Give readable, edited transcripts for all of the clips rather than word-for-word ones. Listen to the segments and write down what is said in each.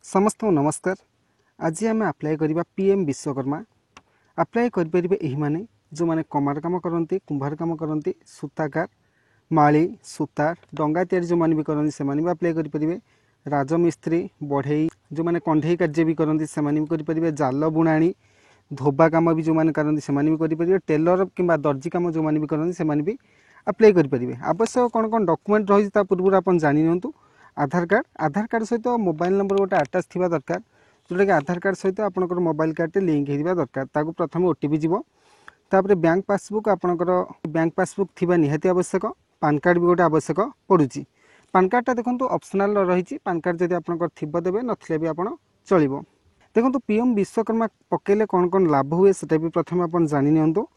समस्त नमस्कार। आज आम अप्लाई करवा पीएम विश्वकर्मा। अप्लाई करें यही जो मैंने कमार काम करती, कुंभार काम करती, सूताकार, माली, सूतार, डंगा तैयारी जो मैंने भी करती से अप्लाई करेंगे। राजमिस्त्री, बढ़ई जो मैंने कंढे कार्य भी करती से करेंगे। जाल बुणाणी, धोबा काम भी जो मैंने करती से करेंगे। टेलर कि दर्जी काम जो मैंने भी करती से भी अप्लाई करेंगे। आवश्यक कौन कौन डॉक्यूमेंट रही पूर्व आप जानी नियंतु। आधार कार्ड सहित मोबाइल नंबर गोटे आटाच थी दरकार, जोटा कि आधार कार्ड सहित आपंकर मोबाइल कार्ड लिंक होगा दरकार। ताकू प्रथम ओटीपी जीव, तापर बैंक पासबुक आपंकर बैंक पासबुक थी निहाती आवश्यक। पान कार्ड भी गोटे आवश्यक पड़ुची। पान कार्डटा देखो ऑप्शनल रही। पान कार्ड जब आपंकर थी देवे नथिले भी आप चलो। देखो पीएम विश्वकर्मा पकेले कौन कौन लाभ हुए से भी प्रथम आप जानी नियंतु।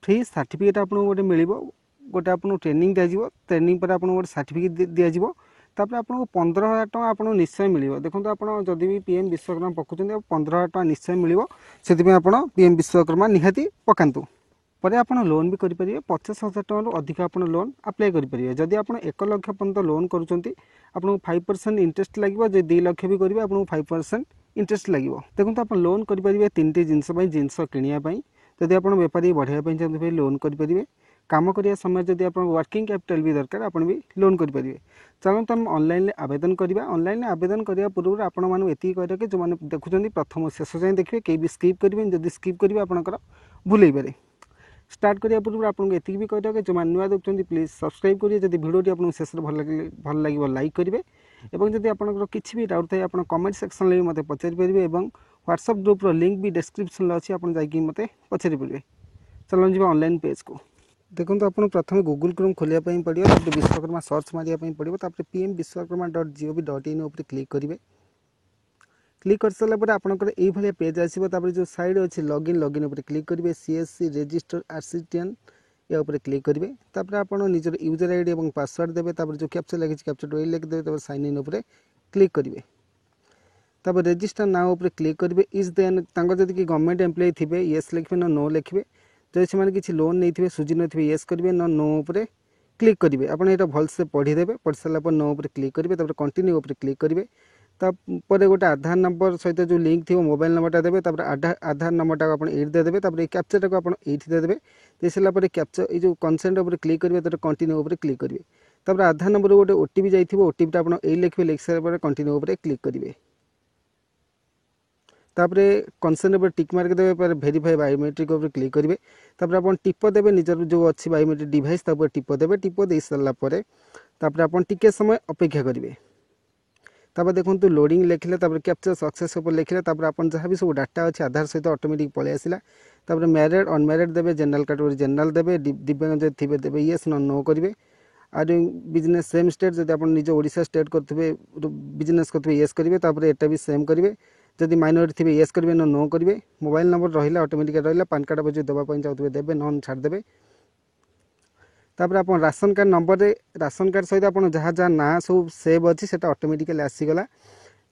फ्री सर्टिफिकेट आपको गोटे मिल गोटे आपको ट्रेनिंग दिज्व। ट्रेनिंग पर आपको गोटे सर्टिफिकेट दिज्व। तापर आपको 15,000 टका आपको निश्चय मिल। देखो आप जदि भी पीएम विश्वकर्मा पकाउं 15,000 टका निश्चय मिल। से आप पीएम विश्वकर्मा निहाती पकातु। पर आप लोन भी करेंगे। 50,000 टकर अधिक आप लोन अप्लाई करेंगे। जदि आप 1 लाख पर्यंत लोन करूँ 5% इंटरेस्ट लगे। जो 2 लाख भी करेंगे आपको 5% इंटरेस्ट लगे। देखो आप लोन करेंगे 3टी जिनस किणापी। जदि आप बेपारी बढ़ाई चाहते लोन करेंगे। काम करने समय जब आप वर्किंग कैपिटल भी दरकार आप भी लोन करेंगे। चलते हम ऑनलाइन आवेदन करवा। ऑनलाइन आवेदन करने पूर्व आप कह कि जो मैंने देखुं प्रथम शेष जाए देखिए कहीं भी स्किप करेंगे। जब स्किप करेंगे आपंकर भूल पारे। स्टार्ट करने पूर्व आपको ये भी कह कि जो मैंने नुआ देखते प्लीज सब्सक्राइब करिए। जब भिडियोटी आपको शेष भल लगे लाइक करेंगे। और जब आपंकर किसी भी डाउट थे आप कमेंट सेक्शन में मत पचारि पारे। और व्हाट्सएप ग्रुप्र लिंक भी डिस्क्रिप्शन अच्छी आप मत पचारि पारे। चलो जी ऑनलाइन पेज को। देखो आपको प्रथम गूगल क्रोम खोलिया पड़ो। विश्वकर्मा सर्च मारिया पड़ो। पीएम विश्वकर्मा.gov.in क्लिक करेंगे। क्लिक कर सारापर आपंकर ये पेज आसो। जो साइड अच्छे लॉगिन क्लिक करेंगे। सीएससी रजिस्टर आर्सिटियन या क्लिक करेंगे। आप निजर यूजर आईडी और पासवर्ड देवे। जो कैप्चा लगे कैप्चा ये लिखिदेवे। साइन इन क्लिक करेंगे। तब रजिस्टर नाउ क्लिक करेंगे। इज देन जब कि गवर्नमेंट एम्प्लॉय थे येस लिखे ना नो लिखे। जब से किसी लोन नहीं थे सुझी नी येस करेंगे ना नो उपर क्लिक करेंगे। आप भलसे पढ़ीदेवे। पढ़ी सारापर नो उपर क्लिक करेंगे। कंटिन्यू उपर क्लिक करेंगे। तापर गोटे आधार नंबर सहित जो लिंक थी मोबाइल नंबरटा देवे। आधार नंबरटा आप देदेवे। कैप्चाटा को आप देदेवे। दे सारापर कैप्चा ये कंसेंट उपर क्लिक करेंगे। कंटिन्यू उपर क्लिक करेंगे। तापर आधार नंबर गोटे ओटीपी जाइए। ओटीपीटा आप लिखे लिख सारापर कंटिन्यू उपर क्लिक करेंगे। तापरे कंसेंट पर टिक मार्क देवे। वेरीफाई बायोमेट्रिक उपर क्लिक करेंगे। तापर आप टिप देवे। निजर जो अच्छी बायोमेट्रिक डिवाइस टिप देवे। टिप दे सारापर आप टिके समय अपेक्षा करेंगे। तापर देखो लोडिंग लिखले। कैप्चर सक्सेस लिखले। आप जहाँ भी सब डाटा अच्छे आधार सहित ऑटोमेटिक पलि आसला। तापर मैरिड अनमैरिड देवे। जनरल कैटेगरी जनरल देवे। दिव्यांग जब थे देवे येस नो करेंगे। आर बिजनेस सेम स्टेट जब आप निज ओडिशा स्टेट करेंगे बिजनेस करेंगे येस करेंगे। तापर एटा भी सेम करेंगे। जदि माइनॉरिटी थे येस करेंगे ना नो करेंगे। मोबाइल नंबर रहा ऑटोमेटिक रहा। पान कार्ड जो देवाई चाहते देवे नन छाड़देवे। तापर आप ration card number ration card सहित आप जहाँ जहाँ ना सब सेव अच्छी से ऑटोमेटिकली आसीगला।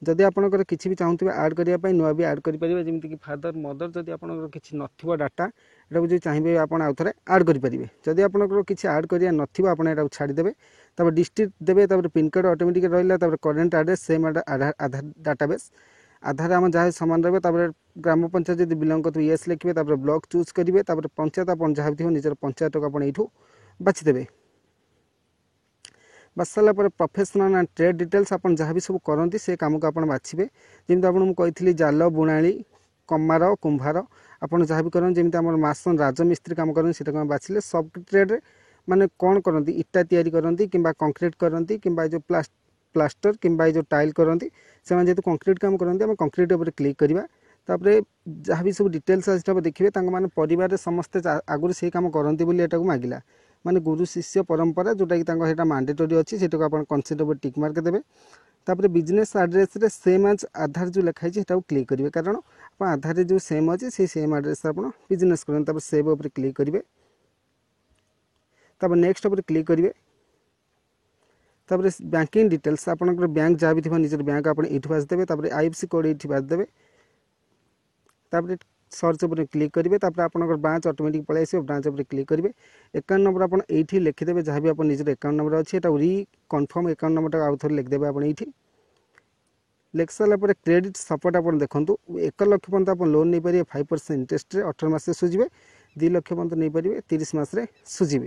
जदि आपंकर किसी भी चाहते ऐड करने नुआ भी ऐड करेंगे। जमीक फादर मदर जदि आप किसी नथिबा डाटा यहाँ जो चाहिए आप आउ थे ऐड करेंगे। जदि आपंकर किसी ऐड करा ना छाड़देवे। तब डिस्ट्रिक्ट देवे। तब पिनकोड ऑटोमेटिक रहा। करेन्ट एड्रेस सेम आधार डाटाबेस आधार आम जहाँ सामान रहा। तब ग्राम पंचायत जब बिलंग करते येस लिखे। ब्लॉक चूज करेंगे। पंचायत आप जहाँ भी निजर पंचायत को आप यू बाछिदेवे। बाछ सारापर प्रोफेशनल एंड ट्रेड डिटेल्स आप जहाँ भी सब करती से कम को आप बाछे। जमी आपको कही जाल बुणाणी कमार कुंभार आप जहाँ भी करें जमी आम मासन राजमिस्त्री कम करें से बाछिले। सब ट्रेड माने कौन करती इटा तैयारी करती कि कंक्रीट करती कि जो प्लास्टर कि जो टाइल करती से जेहतु कंक्रीट काम करती आम कंक्रीट उपर क्लिक करवा। तापर जहाँ भी सब डिटेल्स आसो देखिए परिवार समस्ते आगुरी से काम करती मांगला। माने गुरु शिष्य परंपरा जोटा कि मैंडेटरी अच्छी से कंसेंट उपर टिक मार्क देवे। तापर बिजनेस एड्रेस रे सेम आज आधार जो लिखाई है क्लिक करेंगे। कारण आप आधार जो सेम अच्छे से सेम एड्रेस आप बिजनेस करें। सेव उपर क्लिक करेंगे। तब नेक्स्ट उपर क्लिक करेंगे। तापर बैंकिंग डिटेल्स आप बैंक जहाँ भी थी निजर बैंक आप बाजदेवे। तापर आईएफएससी कोड ये बाजदेवे। तापर सर्च उपर क्लिक करेंगे। तापर आपंकर ब्रांच ऑटोमेटिक पलि आस। ब्रांच उपर क्लिक करेंगे। अकाउंट नंबर आप लिखिदेवे। जहाँ भी आप निजर अकाउंट नंबर अच्छे री कन्फर्म अकाउंट नंबर आउ थे लिखिदेवे। आप लिखि सारापर क्रेडिट सपोर्ट आप देखूँ 1 लाख पर्यंत आप लोन नहीं पारे 5% इंटरेस्ट 18 मास सुझे 2 लाख पर्यंत नहीं पारे 30 मास सुझे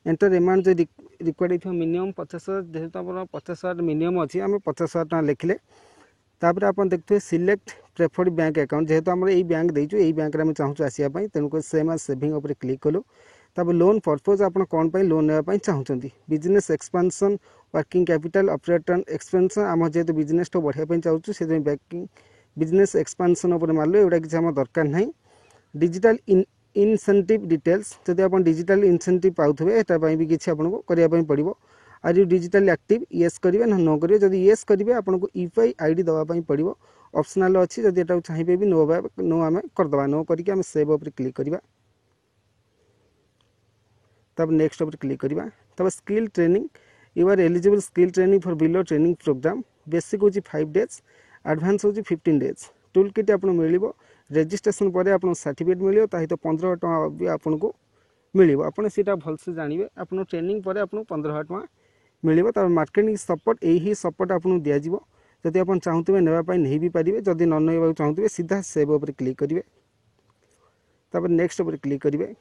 एंटर एमाउंट जो रिक्वायर्ड मिनिमम 50,000 जेहेतु आप 50,000 मिनिमम अच्छी आम 50,000 टका लिखिले तापर आप देखते सिलेक्ट प्रेफर्ड बैंक अकाउंट जेहेतु आम यही बैंक देचु यही बैंक आम चाहूँ आसापी तेणुक सेम आज सेविंग उपर क्लिक कलु तब लोन पर्पज आप कौन पर लोन नापी चाहते business expansion working capital operator expansion आम जेहेतु बिजनेस तो बढ़ाई चाहूँ से बैंकिंग बिजनेस एक्सपांशन उपर मारल एगुड़ा किसी आम दरकार ना डिजिटल इनसेंटिव डिटेल्स जब आप डिजिटल इनसेंटिव पाथे यहाँ भी किसी आपको करने पड़ो are you digital active yes करेंगे ना नो करेंगे जब येस करेंगे आपको यूपीआई आईडी दवाई पड़ो ऑप्शनल अच्छी जब यहाँ चाहिए भी नो आम करदे नो करके आम सेव उपर क्लिक करवा तब नेक्स्ट उपर क्लिक करवा तब skill training you are eligible skill training for below training programme basic हूँ 5 डेज एडवांस हूँ 15 डेज टूल किट आपको मिल रजिस्ट्रेशन पर आप सर्टिफिकेट मिले सहित 15,000 टଙ୍କା भी आपको मिल आपटा भलसे जानवे आप ट्रेनिंग पर आपको 15,000 टଙ୍କା मिल तब मार्केटिंग सपोर्ट यही सपोर्ट आपको दिज्व जदि आप चाहूबे नापी नहीं भी पारे जदि न ना चाहूबे सीधा सेव उपर क्लिक करेंगे तब नेक्स्ट उपर क्लिक करेंगे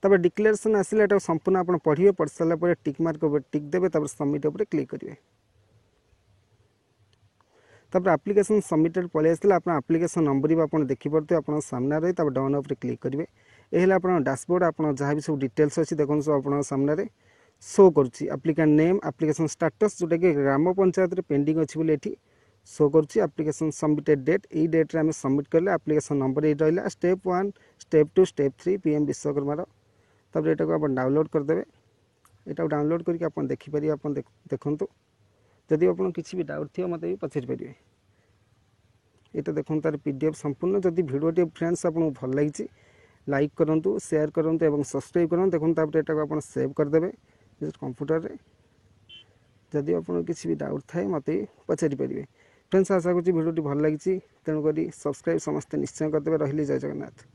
तब डिक्लेरेशन आसिले एटा संपूर्ण आप पढ़े पढ़ सारापर टिक मार्क टिक देवे तब सबमिट उपर क्लिक करेंगे तब एप्लिकेशन सबमिटेड पलि आसाला आप एप्लिकेशन नंबर भी आप देखिपे आप सामने रही तब डाउन उपर क्लिक करेंगे यह आप डैशबोर्ड आप जहाँ भी सब डिटेल्स अच्छी देखो सब आप सामने शो करुच्ची एप्लिकेंट नेम एप्लिकेशन स्टेटस जोटा कि ग्राम पंचायत पेंडिंग अच्छी बोली ये शो करुच्ची एप्लिकेशन सबमिटेड डेट यही डेट्रे आम सबमिट कले एप्लिकेशन नंबर ये रहा स्टेप 1 स्टेप 2 स्टेप 3 पीएम विश्वकर्मार तब यहाँ को आप डाउनलोड करदे यहाँ डाउनलोड करके आप देखिपारे आप देखूँ जदि आप किसी भी डाउट थी मत भी पचारि पारे ये देखो तार पीडीएफ संपूर्ण जदि भिडियोटी फ्रेंड्स आपको भल लगी लाइक करूँ शेयर करूँ और सब्सक्राइब करूँ देखो तापर यहाँ को आप सेव करदे कंप्यूटर जदि आप किसी भी डाउट थाए मत पचारि पारे फ्रेंड्स आशा करूँ भिडियोटी भल लगी तेणुक सब्सक्राइब समस्ते निश्चय करदे रही जय जगन्नाथ।